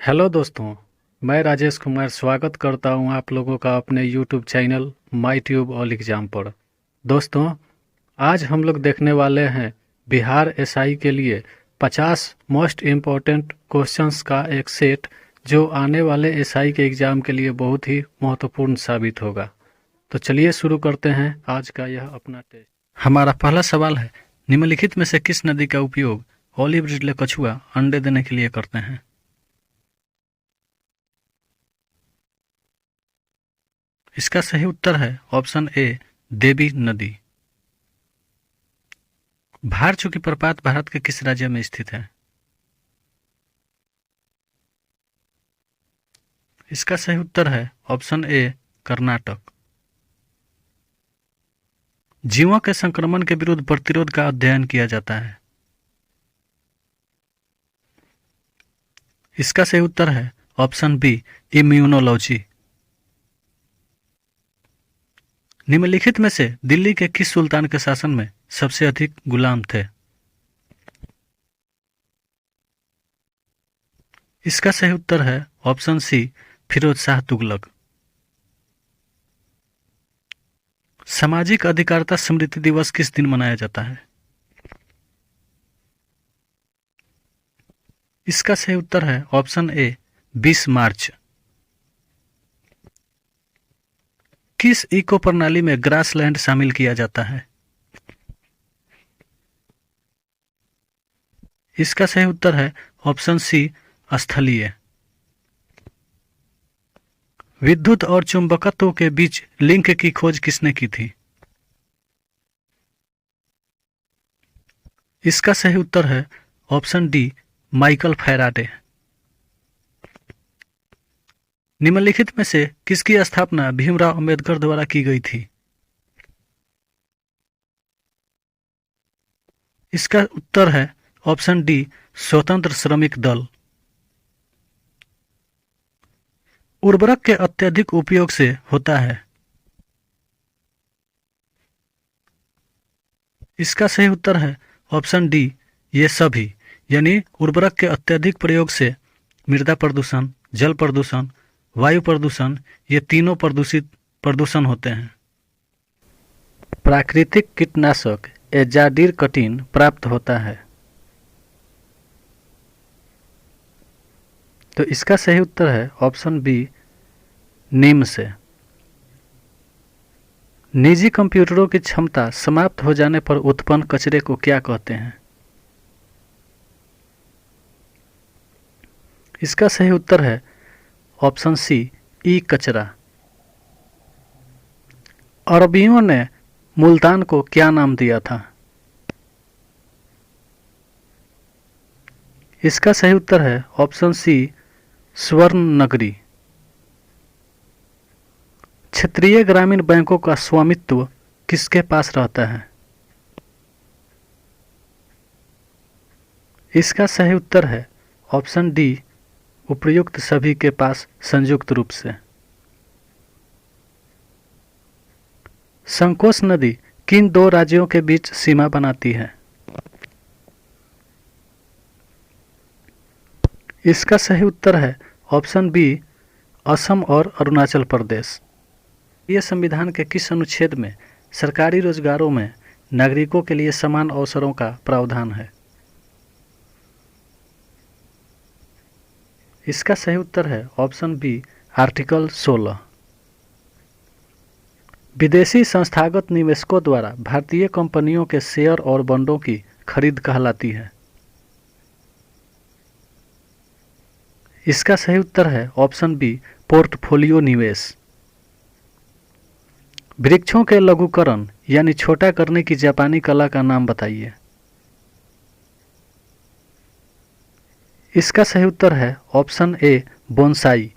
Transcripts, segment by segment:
Hello दोस्तों, मैं राजेश कुमार स्वागत करता हूं आप लोगों का अपने YouTube channel my tube all exam पर। दोस्तों, आज हम लोग देखने वाले हैं बिहार एसआई के लिए 50 मोस्ट इम्पोर्टेंट क्वेश्चंस का एक सेट जो आने वाले एसआई के एग्ज़ाम के लिए बहुत ही महत्वपूर्ण साबित होगा। तो चलिए शुरू करते हैं आज का यह अपना टेस्ट। हमारा पहला सवाल है, निम्नलिखित में से किस नदी का उपयोग ऑलिव रिडले कछुआ अंडे देने के लिए करते हैं? इसका सही उत्तर है ऑप्शन ए, देवी नदी। भारचुकी प्रपात भारत के किस राज्य में स्थित है? इसका सही उत्तर है ऑप्शन ए, कर्नाटक। जीवों के संक्रमण के विरुद्ध प्रतिरोध का अध्ययन किया जाता है। इसका सही उत्तर है ऑप्शन बी, इम्यूनोलॉजी। निम्नलिखित में से दिल्ली के किस सुल्तान के शासन में सबसे अधिक गुलाम थे? इसका सही उत्तर है ऑप्शन सी, फिरोज शाह तुगलक। सामाजिक अधिकारिता स्मृति दिवस किस दिन मनाया जाता है? इसका सही उत्तर है ऑप्शन ए, 20 मार्च। किस इको प्रणाली में ग्रासलैंड शामिल किया जाता है? इसका सही उत्तर है ऑप्शन सी, स्थलीय। विद्युत और चुंबकत्व के बीच लिंक की खोज किसने की थी? इसका सही उत्तर है ऑप्शन डी, माइकल फैराडे। निम्नलिखित में से किसकी स्थापना भीमराव अंबेडकर द्वारा की गई थी? इसका उत्तर है ऑप्शन डी, स्वतंत्र श्रमिक दल। उर्वरक के अत्यधिक उपयोग से होता है। इसका सही उत्तर है ऑप्शन डी, ये सभी, यानी उर्वरक के अत्यधिक प्रयोग से मृदा प्रदूषण, जल प्रदूषण, वायु प्रदूषण, ये तीनों प्रदूषण होते हैं। प्राकृतिक कीटनाशक एजाडिर कटिन प्राप्त होता है। तो इसका सही उत्तर है ऑप्शन बी, नीम से। निजी कंप्यूटरों की क्षमता समाप्त हो जाने पर उत्पन्न कचरे को क्या कहते हैं? इसका सही उत्तर है ऑप्शन सी, ई कचरा। अरबियों ने मुल्तान को क्या नाम दिया था? इसका सही उत्तर है ऑप्शन सी, स्वर्ण नगरी। क्षेत्रीय ग्रामीण बैंकों का स्वामित्व किसके पास रहता है? इसका सही उत्तर है ऑप्शन डी, उपर्युक्त सभी के पास संयुक्त रूप से। संकोच नदी किन दो राज्यों के बीच सीमा बनाती है? इसका सही उत्तर है ऑप्शन बी, असम और अरुणाचल प्रदेश। ये संविधान के किस अनुच्छेद में सरकारी रोजगारों में नागरिकों के लिए समान अवसरों का प्रावधान है? इसका सही उत्तर है ऑप्शन बी, आर्टिकल 16। विदेशी संस्थागत निवेशकों द्वारा भारतीय कंपनियों के शेयर और बॉन्डों की खरीद कहलाती है। इसका सही उत्तर है ऑप्शन बी, पोर्टफोलियो निवेश। वृक्षों के लघुकरण यानी छोटा करने की जापानी कला का नाम बताइए। इसका सही उत्तर है ऑप्शन ए, बोनसाई।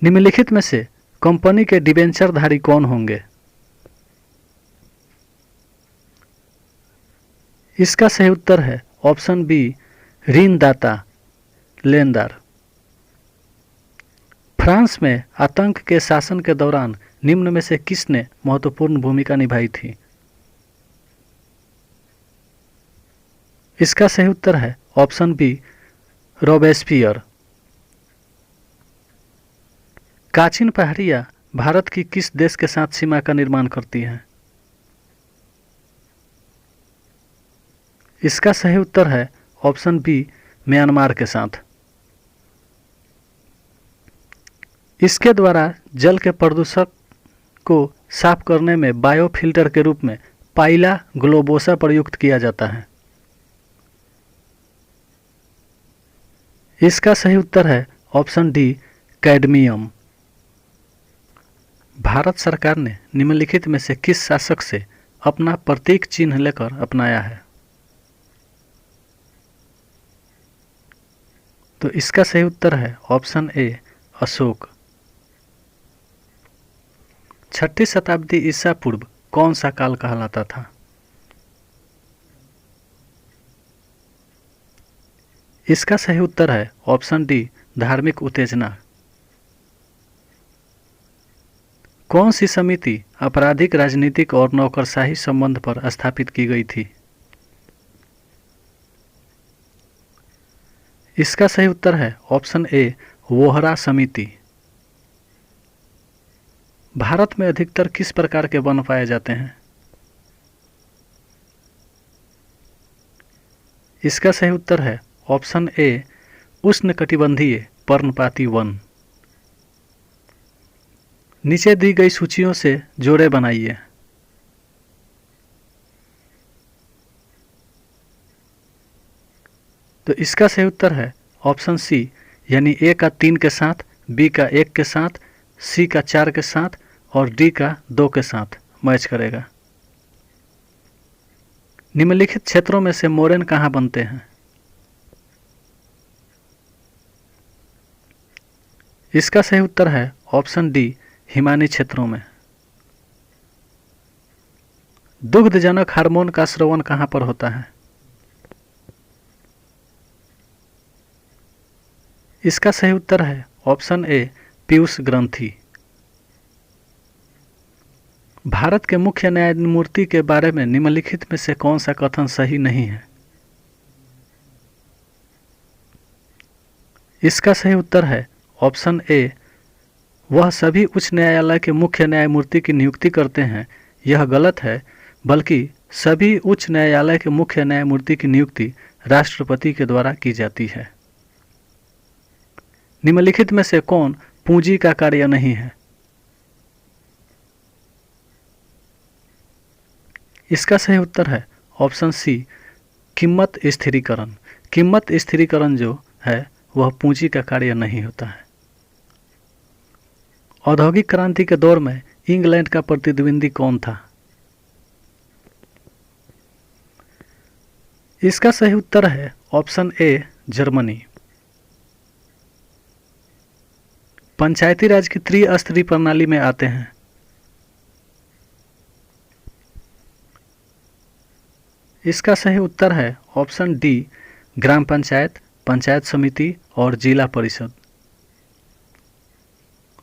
निम्नलिखित में से कंपनी के डिबेंचरधारी कौन होंगे? इसका सही उत्तर है ऑप्शन बी, ऋणदाता, लेनदार। फ्रांस में आतंक के शासन के दौरान निम्न में से किसने महत्वपूर्ण भूमिका निभाई थी? इसका सही उत्तर है ऑप्शन बी रोबेस्पियर। काचिन पहाड़ियाँ भारत की किस देश के साथ सीमा का निर्माण करती हैं? इसका सही उत्तर है ऑप्शन बी म्यांमार के साथ। इसके द्वारा जल के प्रदूषक को साफ करने में बायोफिल्टर के रूप में पाइला ग्लोबोसा प्रयुक्त किया जाता है। इसका सही उत्तर है ऑप्शन डी कैडमियम। भारत सरकार ने निम्नलिखित में से किस शासक से अपना प्रतीक चिन्ह लेकर अपनाया है? तो इसका सही उत्तर है ऑप्शन ए अशोक। 6ठी शताब्दी ईसा पूर्व कौन सा काल कहलाता था? इसका सही उत्तर है ऑप्शन डी धार्मिक उत्तेजना। कौन सी समिति आपराधिक, राजनीतिक और नौकरशाही संबंध पर स्थापित की गई थी? इसका सही उत्तर है ऑप्शन ए वोहरा समिति। भारत में अधिकतर किस प्रकार के वन पाए जाते हैं? इसका सही उत्तर है ऑप्शन ए उष्णकटिबंधीय पर्णपाती वन। नीचे दी गई सूचियों से जोड़े बनाइए। तो इसका सही उत्तर है ऑप्शन सी, यानी ए का 3 के साथ, बी का 1 के साथ, सी का 4 के साथ और डी का 2 के साथ मैच करेगा। निम्नलिखित क्षेत्रों में से मोरेन कहाँ बनते हैं? इसका सही उत्तर है ऑप्शन डी हिमानी क्षेत्रों में। दुग्धजनक हार्मोन का स्रवण कहाँ पर होता है? इसका सही उत्तर है ऑप्शन ए पीयूष ग्रंथि। भारत के मुख्य न्यायमूर्ति के बारे में निम्नलिखित में से कौन सा कथन सही नहीं है? इसका सही उत्तर है ऑप्शन ए वह सभी उच्च न्यायालय के मुख्य न्यायमूर्ति की नियुक्ति करते हैं। यह गलत है, बल्कि सभी उच्च न्यायालय के मुख्य न्यायमूर्ति की नियुक्ति राष्ट्रपति के द्वारा की जाती है। निम्नलिखित में से कौन पूंजी का कार्य नहीं है? इसका सही उत्तर है ऑप्शन सी कीमत स्थिरीकरण। कीमत स्थिरीकरण जो है वह पूंजी का कार्य नहीं होता है। औद्योगिक क्रांति के दौर में इंग्लैंड का प्रतिद्वंदी कौन था? इसका सही उत्तर है ऑप्शन ए जर्मनी। पंचायती राज की त्रिस्तरीय प्रणाली में आते हैं। इसका सही उत्तर है ऑप्शन डी ग्राम पंचायत, पंचायत समिति और जिला परिषद।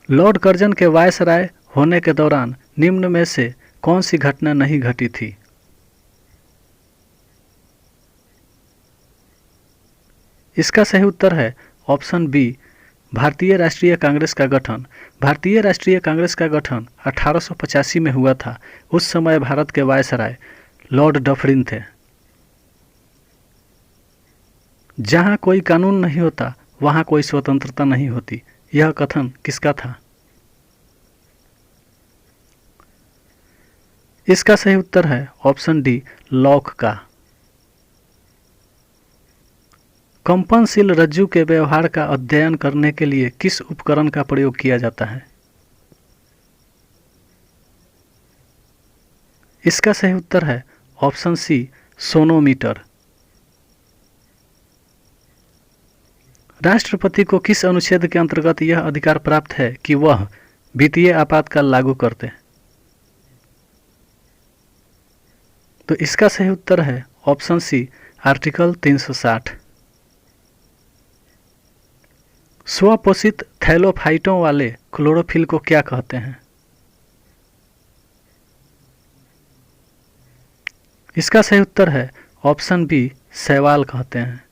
लॉर्ड कर्जन के वायसराय होने के दौरान निम्न में से कौन सी घटना नहीं घटी थी? इसका सही उत्तर है ऑप्शन बी भारतीय राष्ट्रीय कांग्रेस का गठन। भारतीय राष्ट्रीय कांग्रेस का गठन 1885 में हुआ था। उस समय भारत के वायसराय लॉर्ड डफरिन थे। जहां कोई कानून नहीं होता वहां कोई स्वतंत्रता नहीं होती, यह कथन किसका था? इसका सही उत्तर है ऑप्शन डी लॉक का। कंपनशील रज्जु के व्यवहार का अध्ययन करने के लिए किस उपकरण का प्रयोग किया जाता है? इसका सही उत्तर है ऑप्शन सी सोनोमीटर। राष्ट्रपति को किस अनुच्छेद के अंतर्गत यह अधिकार प्राप्त है कि वह वित्तीय आपातकाल लागू करते? तो इसका सही उत्तर है ऑप्शन सी आर्टिकल 360। स्वपोषित थैलोफाइटों वाले क्लोरोफिल को क्या कहते हैं? इसका सही उत्तर है ऑप्शन बी शैवाल कहते हैं।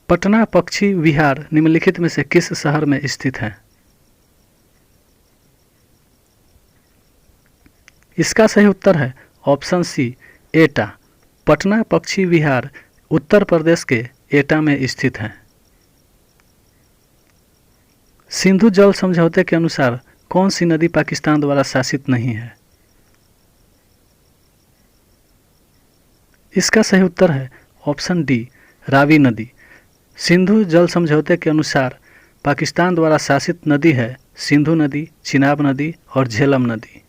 पटना पक्षी विहार निम्नलिखित में से किस शहर में स्थित है? इसका सही उत्तर है ऑप्शन सी एटा। पटना पक्षी विहार उत्तर प्रदेश के एटा में स्थित है। सिंधु जल समझौते के अनुसार कौन सी नदी पाकिस्तान द्वारा शासित नहीं है? इसका सही उत्तर है ऑप्शन डी रावी नदी। सिंधु जल समझौते के अनुसार पाकिस्तान द्वारा शासित नदी है सिंधु नदी, चिनाब नदी और झेलम नदी।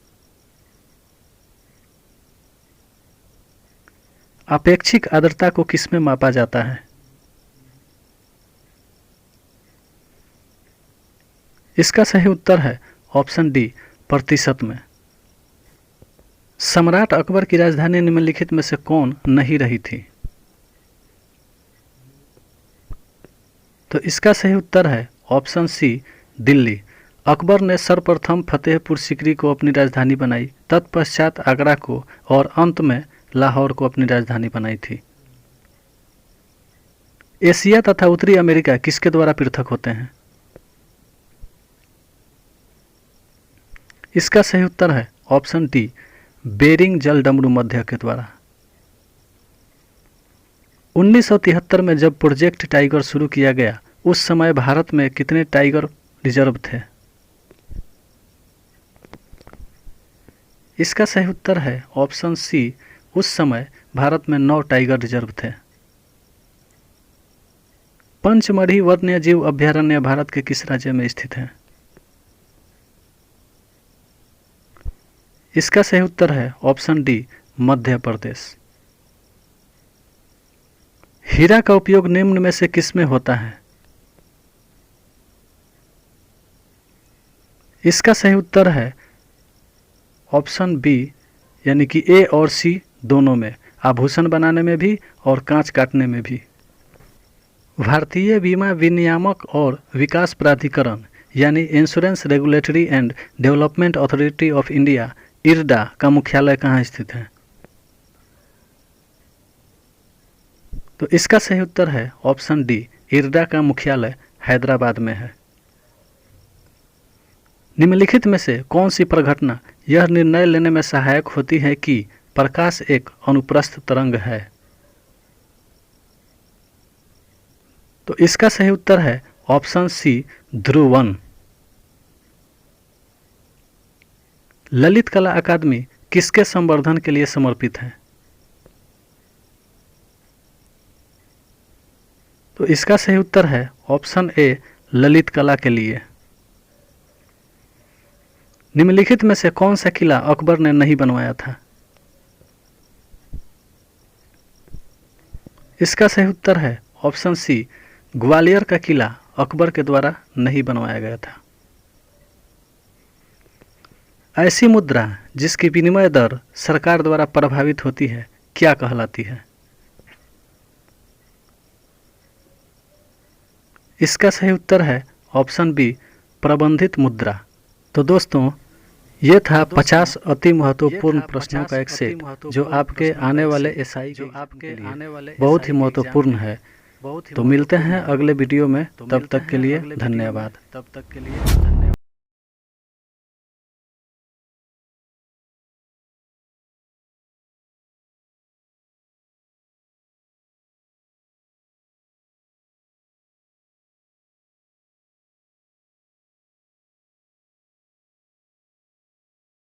अपेक्षिक आर्द्रता को किसमें मापा जाता है? इसका सही उत्तर है ऑप्शन डी प्रतिशत में। सम्राट अकबर की राजधानी निम्नलिखित में से कौन नहीं रही थी? तो इसका सही उत्तर है ऑप्शन सी दिल्ली। अकबर ने सर्वप्रथम फतेहपुर सीकरी को अपनी राजधानी बनाई, तत्पश्चात आगरा को और अंत में लाहौर को अपनी राजधानी बनाई थी। एशिया तथा उत्तरी अमेरिका किसके द्वारा पृथक होते हैं? इसका सही उत्तर है ऑप्शन डी बेरिंग जलडमरू मध्य के द्वारा। 1973 में जब प्रोजेक्ट टाइगर शुरू किया गया उस समय भारत में कितने टाइगर रिजर्व थे? इसका सही उत्तर है ऑप्शन सी उस समय भारत में 9 टाइगर रिजर्व थे। पंचमढ़ी वन्यजीव अभयारण्य भारत के किस राज्य में स्थित है? इसका सही उत्तर है ऑप्शन डी मध्य प्रदेश। हीरा का उपयोग निम्न में से किस में होता है? इसका सही उत्तर है ऑप्शन बी यानी कि ए और सी दोनों में, आभूषण बनाने में भी और कांच काटने में भी। भारतीय बीमा विनियामक और विकास प्राधिकरण यानी insurance regulatory and development authority of India IRDA का मुख्यालय कहाँ स्थित है? तो इसका सही उत्तर है ऑप्शन डी इरडा का मुख्यालय हैदराबाद में है। निम्नलिखित में से कौन सी प्रघटना यह निर्णय लेने में सहायक होती है कि प्रकाश एक अनुप्रस्थ तरंग है? तो इसका सही उत्तर है ऑप्शन सी ध्रुवन। ललित कला अकादमी किसके संवर्धन के लिए समर्पित है? तो इसका सही उत्तर है ऑप्शन ए ललित कला के लिए। निम्नलिखित में से कौन सा किला अकबर ने नहीं बनवाया था? इसका सही उत्तर है ऑप्शन सी ग्वालियर का किला अकबर के द्वारा नहीं बनवाया गया था। ऐसी मुद्रा जिसकी विनिमय दर सरकार द्वारा प्रभावित होती है क्या कहलाती है? इसका सही उत्तर है ऑप्शन बी प्रबंधित मुद्रा। तो दोस्तों ये था 50 अति महत्वपूर्ण प्रश्नों का एक सेट जो आपके आने वाले एसआई के लिए बहुत ही महत्वपूर्ण है। तो मिलते हैं अगले वीडियो में, तब तक के लिए धन्यवाद।